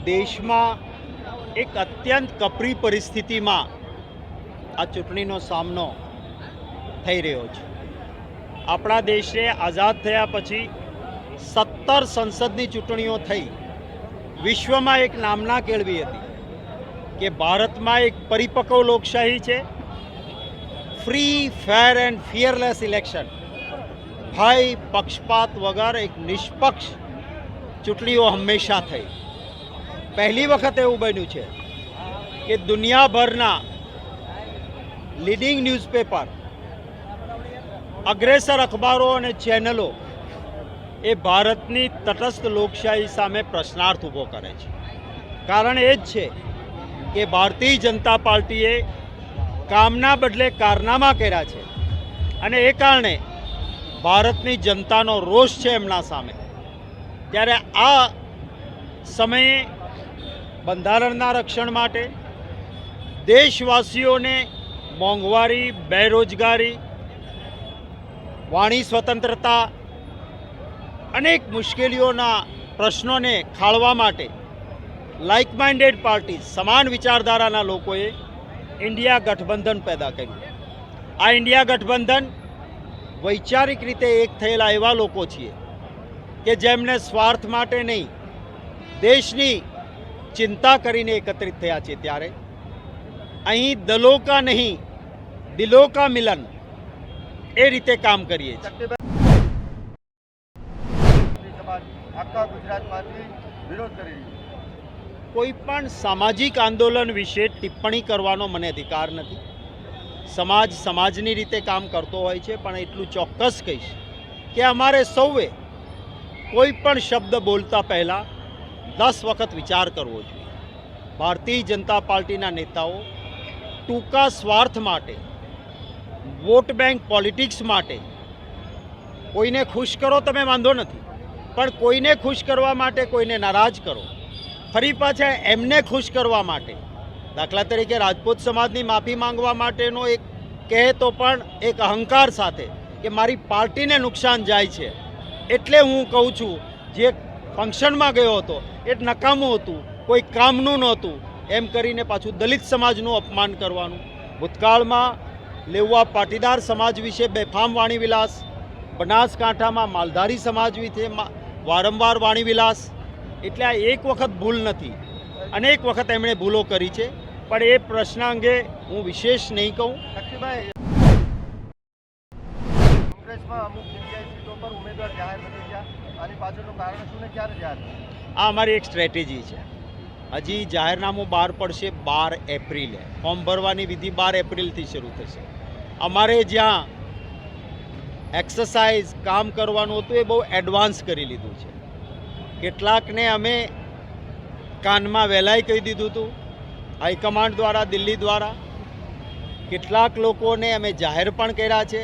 દેશમાં એક અત્યંત કપરી પરિસ્થિતિમાં આ ચૂંટણીનો સામનો થઈ રહ્યો છે. આપણા દેશે આઝાદ થયા પછી 17 સંસદની ચૂંટણીઓ થઈ. વિશ્વમાં એક નામના કેળવી હતી કે ભારતમાં એક પરિપક્વ લોકશાહી છે. Free, fair and fearless election, ભય પક્ષપાત વગર એક નિષ્પક્ષ ચૂંટણીઓ હંમેશા થઈ. પહેલી વખત એવું બન્યું છે કે દુનિયાભરના લીડિંગ ન્યૂઝપેપર, અગ્રેસર અખબારો અને ચેનલો એ ભારતની તટસ્થ લોકશાહી સામે પ્રશ્નાર્થ ઊભો કરે છે. કારણ એ જ છે કે ભારતીય જનતા પાર્ટીએ કામના બદલે કારનામા કર્યા છે અને એ કારણે ભારતની જનતાનો રોષ છે એમના સામે. ત્યારે આ સમયે બંધારણના રક્ષણ માટે, દેશવાસીઓને મોંઘવારી, બેરોજગારી, વાણી સ્વતંત્રતા, અનેક મુશ્કેલીઓના પ્રશ્નોને ખાળવા માટે લાઇક માઇન્ડેડ પાર્ટી, સમાન વિચારધારાના લોકોએ ઇન્ડિયા ગઠબંધન પેદા કર્યું. આ ઇન્ડિયા ગઠબંધન વૈચારિક રીતે એક થયેલા એવા લોકો છીએ કે જેમને સ્વાર્થ માટે નહીં, દેશની ચિંતા કરીને એકત્રિત થયા છે. ત્યારે અહીં દલો કા નહીં, દિલો કા મિલન એ રીતે કામ કરીએ છીએ. કોઈ પણ સામાજિક આંદોલન વિશે ટિપ્પણી કરવાનો મને અધિકાર નથી. સમાજ સમાજની રીતે કામ કરતો હોય છે, પણ એટલું ચોક્કસ કહીશ કે અમારે સૌએ કોઈ પણ શબ્દ બોલતા પહેલાં 10 વખત વિચાર કરવો જોઈએ. ભારતીય જનતા પાર્ટીના નેતાઓ ટૂંકા સ્વાર્થ માટે, વોટ બેંક પોલિટિક્સ માટે, કોઈને ખુશ કરો તમે વાંધો નથી, પણ કોઈને ખુશ કરવા માટે કોઈને નારાજ કરો, ફરી પાછા એમને ખુશ કરવા માટે, દાખલા તરીકે રાજપૂત સમાજની માફી માંગવા માટેનો એક કહે તો પણ એક અહંકાર સાથે કે મારી પાર્ટીને નુકસાન જાય છે એટલે હું કહું છું. જે ફંક્શનમાં ગયો હતો એ નકામું હતું, કોઈ કામનું નહોતું, એમ કરીને પાછું દલિત સમાજનું અપમાન કરવાનું. ભૂતકાળમાં લેઉવા પાટીદાર સમાજ વિશે બેફામ વાણીવિલાસ, બનાસકાંઠામાં માલધારી સમાજ વિશે વારંવાર વાણીવિલાસ. એટલે આ એક વખત ભૂલ નથી, અનેક વખત એમણે ભૂલો કરી છે, પણ એ પ્રશ્ન અંગે હું વિશેષ નહીં કહું. કોંગ્રેસમાં અમુક જગ્યાએ સીટો પર ઉમેદવાર જાહેર નથી થયા, આની પાછળનું કારણ શું ને ક્યારે જાહેર? આ અમારી એક સ્ટ્રેટેજી છે. હજી જાહેરનામું બહાર પડશે 12 એપ્રિલે. ફોર્મ ભરવાની વિધિ 12 એપ્રિલથી શરૂ થશે. અમારે જ્યાં એક્સરસાઇઝ કામ કરવાનું હતું એ બહુ એડવાન્સ કરી લીધું છે. કેટલાકને અમે કાનમાં વહેલાઈ કહી દીધું હતું હાઈકમાન્ડ દ્વારા, દિલ્હી દ્વારા. કેટલાક લોકોને અમે જાહેર પણ કર્યા છે.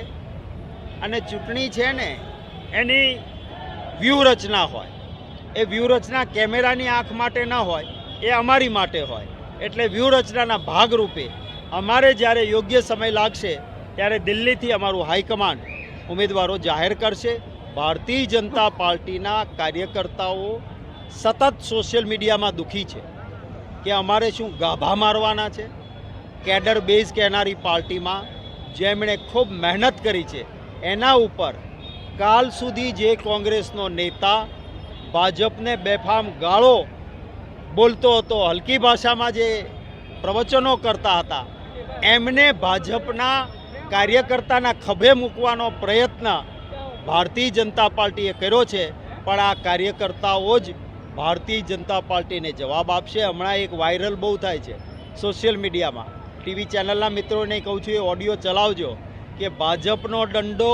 અને ચૂંટણી છે ને એની વ્યૂહરચના હોય, એ વ્યૂહરચના કેમેરાની આંખ માટે ન હોય, એ અમારી માટે હોય. એટલે વ્યૂહરચનાના ભાગરૂપે અમારે જ્યારે યોગ્ય સમય લાગશે ત્યારે દિલ્હીથી અમારું હાઈકમાન્ડ ઉમેદવારો જાહેર કરશે. ભારતીય જનતા પાર્ટીના કાર્યકર્તાઓ સતત સોશિયલ મીડિયામાં દુઃખી છે કે અમારે શું ગાભા મારવાના છે. કેડર બેઝ કહેનારી પાર્ટીમાં જેમણે ખૂબ મહેનત કરી છે એના ઉપર કાલ સુધી જે કોંગ્રેસનો નેતા ભાજપને બેફામ ગાળો બોલતો હતો, હલકી ભાષામાં જે પ્રવચનો કરતા હતા, એમને ભાજપના કાર્યકર્તાના ખભે મૂકવાનો પ્રયત્ન ભારતીય જનતા પાર્ટીએ કર્યો છે. પણ આ કાર્યકર્તાઓ જ ભારતીય જનતા પાર્ટીને જવાબ આપશે. હમણાં એક વાયરલ બહુ થાય છે સોશિયલ મીડિયામાં, ટીવી ચેનલના મિત્રોને કહું છું એ ઓડિયો ચલાવજો કે ભાજપનો દંડો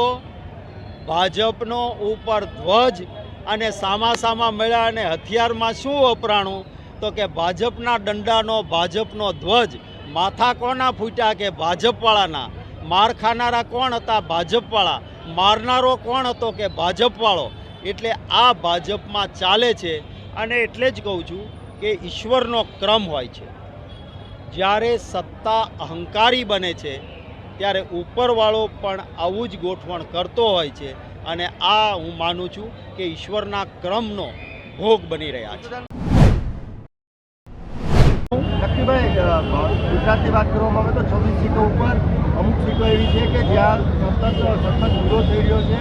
ભાજપનો ઉપર ધ્વજ અને સામા મળ્યા અને હથિયારમાં શું વપરાણું તો કે ભાજપના દંડાનો ભાજપનો ધ્વજ. માથા કોના ફૂટ્યા કે ભાજપવાળાના. માર ખાનારા કોણ હતા? ભાજપવાળા. મારનારો કોણ હતો કે ભાજપવાળો. એટલે આ ભાજપમાં ચાલે છે. અને એટલે જ કહું છું કે ઈશ્વરનો ક્રમ હોય છે. જ્યારે સત્તા અહંકારી બને છે ત્યારે ઉપરવાળો પણ આવું જ ગોઠવણ કરતો હોય છે. અને આ હું માનું છું કે ઈશ્વરના ક્રમનો ભોગ બની રહ્યા છે. લક્ષ્મીભાઈ, ગુજરાતની વાત કરવામાં આવે તો 26 સીટો ઉપર અમુક સીટો એવી છે કે જ્યાં સતત વિરોધ થઈ રહ્યો છે,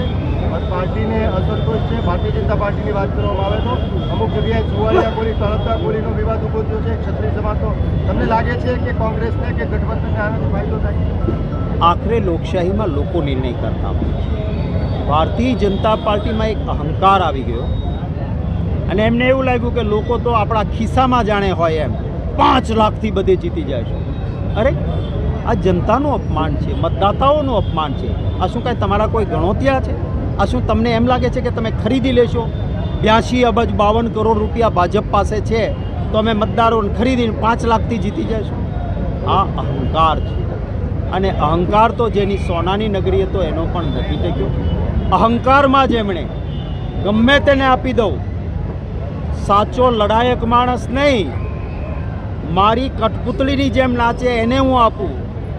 પાર્ટીને અસંતોષ છે. ભારતીય જનતા પાર્ટીની વાત કરવામાં આવે તો અમુક જગ્યાએ સુવાળિયા કોળી તરફદાર કોળીનો વિવાદ ઊભો થયો છે. ક્ષત્રિય સમાજ તો તમને લાગે છે કે કોંગ્રેસને કે ગઠબંધનને આનાથી ફાયદો થાય? આખરે લોકશાહીમાં લોકો નિર્ણય કરતા હોય છે. ભારતીય જનતા પાર્ટીમાં એક અહંકાર આવી ગયો અને એમને એવું લાગ્યું કે લોકો તો આપણા ખિસ્સામાં જાણે હોય એમ 5 લાખથી બધે જીતી જાય છે. અરે આ જનતાનું અપમાન છે, મતદાતાઓનું અપમાન છે. આ શું કાંઈ તમારા કોઈ ગણોતિયા છે? આ શું તમને એમ લાગે છે કે તમે ખરીદી લેશો? 82 અબજ 52 કરોડ રૂપિયા ભાજપ પાસે છે તો અમે મતદારોને ખરીદીને 5 લાખથી જીતી જઈશું? આ અહંકાર છે. અને અહંકાર તો જેની સોનાની નગરી હતો એનો પણ નથી ટક્યો. અહંકારમાં જ એમણે ગમે તેને આપી દઉં, સાચો લડાયક માણસ નહીં, મારી કઠપુતળીની જેમ નાચે એને હું આપું,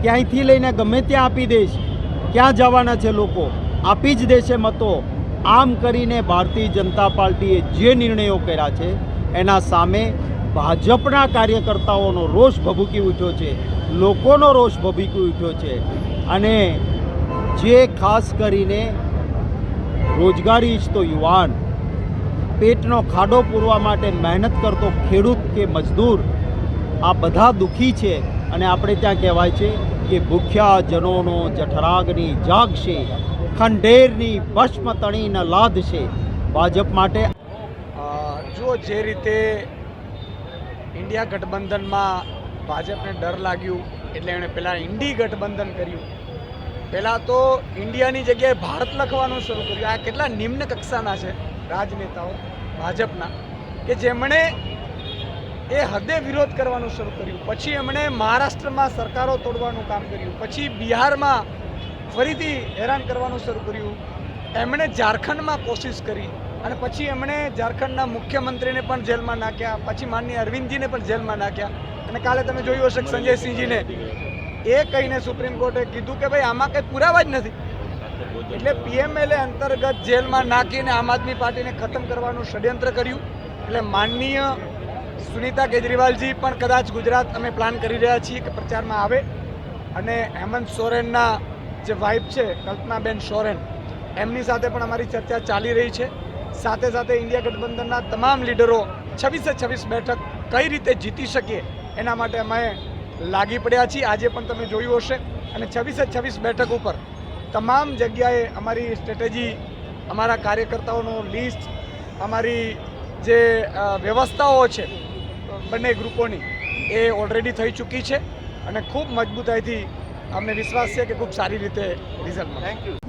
ક્યાંયથી લઈને ગમે ત્યાં આપી દઈશ. ક્યાં જવાના છે લોકો? આપી જ દેશે મતો. આમ કરીને ભારતીય જનતા પાર્ટીએ જે નિર્ણયો કર્યા છે એના સામે ભાજપના કાર્યકર્તાઓનો રોષ ભભૂકી ઉઠ્યો છે, લોકોનો રોષ ભભૂકી ઉઠ્યો છે. અને જે ખાસ કરીને રોજગારી ઈચ્છતો યુવાન, પેટનો ખાડો પૂરવા માટે મહેનત કરતો ખેડૂત કે મજદૂર, આ બધા દુઃખી છે. અને આપણે ત્યાં કહેવાય છે કે ભૂખ્યા જનોનો જઠરાગ્નિ જાગશે, ખંડેરની ભસ્મ તણીને લાદશે. ભાજપ માટે જો જે રીતે ઇન્ડિયા ગઠબંધનમાં ભાજપને ડર લાગ્યું એટલે એણે પહેલાં ઇન્ડી ગઠબંધન કર્યું. પહેલાં તો ઇન્ડિયાની જગ્યાએ ભારત લખવાનું શરૂ કર્યું. આ કેટલા નિમ્ન કક્ષાના છે રાજનેતાઓ ભાજપના કે જેમણે એ હદે વિરોધ કરવાનું શરૂ કર્યું. પછી એમણે મહારાષ્ટ્રમાં સરકારો તોડવાનું કામ કર્યું. પછી બિહારમાં ફરીથી હેરાન કરવાનું શરૂ કર્યું. એમણે ઝારખંડમાં કોશિશ કરી અને પછી એમણે ઝારખંડના મુખ્યમંત્રીને પણ જેલમાં નાખ્યા. પછી માનનીય અરવિંદજીને પણ જેલમાં નાખ્યા. અને કાલે તમે જોયું હશે કે સંજયસિંહજીને એ કહીને સુપ્રીમ કોર્ટે કીધું કે ભાઈ આમાં કંઈ પુરાવા જ નથી. એટલે પીએમએલએ અંતર્ગત જેલમાં નાખીને આમ આદમી પાર્ટીને ખતમ કરવાનું ષડયંત્ર કર્યું. એટલે માનનીય સુનીતા કેજરીવાલજી પણ કદાચ ગુજરાત અમે પ્લાન કરી રહ્યા છીએ કે પ્રચારમાં આવે. અને હેમંત સોરેનના જે વાઇફ છે કલ્પનાબેન સોરેન, એમની સાથે પણ અમારી ચર્ચા ચાલી રહી છે. સાથે સાથે ઇન્ડિયા ગઠબંધનના તમામ લીડરો 26 બેઠક કઈ રીતે જીતી શકીએ એના માટે અમે લાગી પડ્યા છીએ. આજે પણ તમે જોયું હશે. અને 26 બેઠક ઉપર તમામ જગ્યાએ અમારી સ્ટ્રેટેજી, અમારા કાર્યકર્તાઓનું લિસ્ટ, અમારી જે વ્યવસ્થાઓ છે બંને ગ્રુપોની એ ઓલરેડી થઈ ચૂકી છે. અને ખૂબ મજબૂતાઈથી અમને વિશ્વાસ છે કે ખૂબ સારી રીતે રિઝલ્ટ મળે. Thank you.